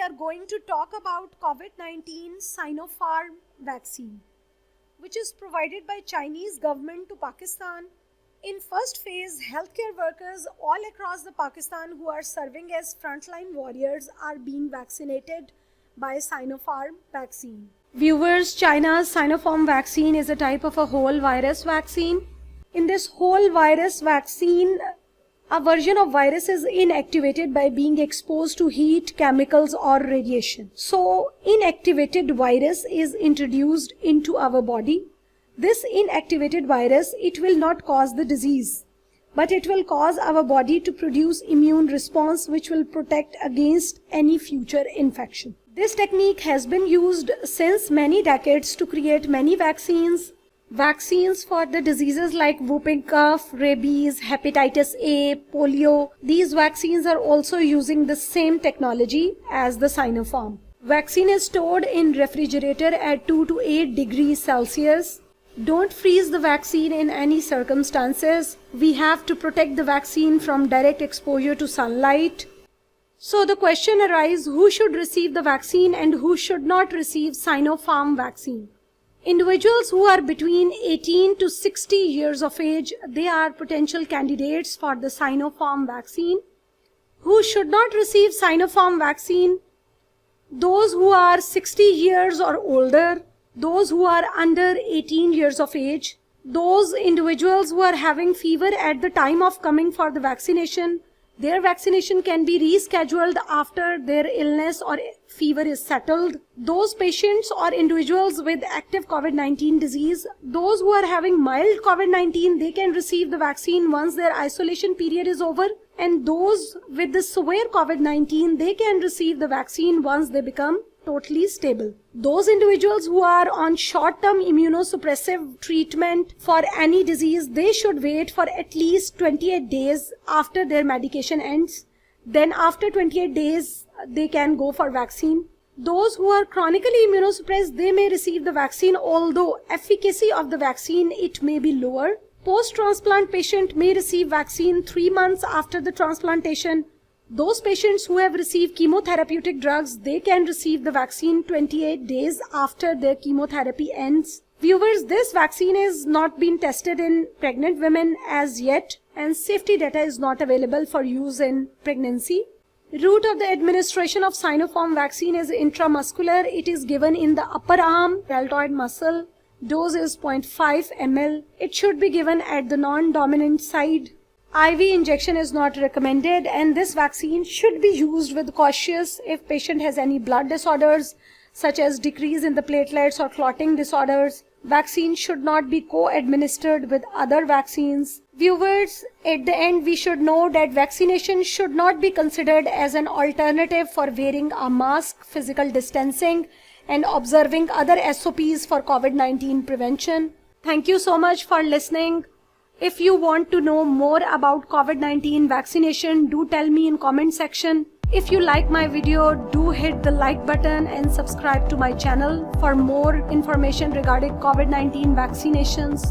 are going to talk about COVID-19 Sinopharm vaccine, which is provided by Chinese government to Pakistan. In first phase, healthcare workers all across the Pakistan who are serving as frontline warriors are being vaccinated by Sinopharm vaccine. Viewers, China's Sinopharm vaccine is a type of a whole virus vaccine. In this whole virus vaccine, a version of virus is inactivated by being exposed to heat, chemicals or radiation. So, inactivated virus is introduced into our body. This inactivated virus, it will not cause the disease, but it will cause our body to produce immune response which will protect against any future infection. This technique has been used since many decades to create many vaccines. Vaccines for the diseases like whooping cough, rabies, hepatitis A, polio. These vaccines are also using the same technology as the Sinopharm. Vaccine is stored in refrigerator at 2 to 8 degrees Celsius. Don't freeze the vaccine in any circumstances. We have to protect the vaccine from direct exposure to sunlight. So the question arises, who should receive the vaccine and who should not receive Sinopharm vaccine? Individuals who are between 18 to 60 years of age, they are potential candidates for the Sinopharm vaccine. Who should not receive Sinopharm vaccine? Those who are 60 years or older, those who are under 18 years of age, those individuals who are having fever at the time of coming for the vaccination. Their vaccination can be rescheduled after their illness or fever is settled. Those patients or individuals with active COVID-19 disease, those who are having mild COVID-19, they can receive the vaccine once their isolation period is over. And those with the severe COVID-19, they can receive the vaccine once they become totally stable. Those individuals who are on short-term immunosuppressive treatment for any disease, they should wait for at least 28 days after their medication ends. Then after 28 days, they can go for vaccine. Those who are chronically immunosuppressed, they may receive the vaccine, although efficacy of the vaccine, it may be lower. Post-transplant patient may receive vaccine 3 months after the transplantation. Those patients who have received chemotherapeutic drugs, they can receive the vaccine 28 days after their chemotherapy ends. Viewers, this vaccine is not been tested in pregnant women as yet, and safety data is not available for use in pregnancy. Route of the administration of Sinopharm vaccine is intramuscular. It is given in the upper arm, deltoid muscle. Dose is 0.5 ml. It should be given at the non-dominant side. IV injection is not recommended, and this vaccine should be used with cautious if patient has any blood disorders such as decrease in the platelets or clotting disorders. Vaccine should not be co-administered with other vaccines. Viewers, at the end we should know that vaccination should not be considered as an alternative for wearing a mask, physical distancing and observing other SOPs for COVID-19 prevention. Thank you so much for listening. If you want to know more about COVID-19 vaccination, do tell me in comment section. If you like my video, do hit the like button and subscribe to my channel for more information regarding COVID-19 vaccinations.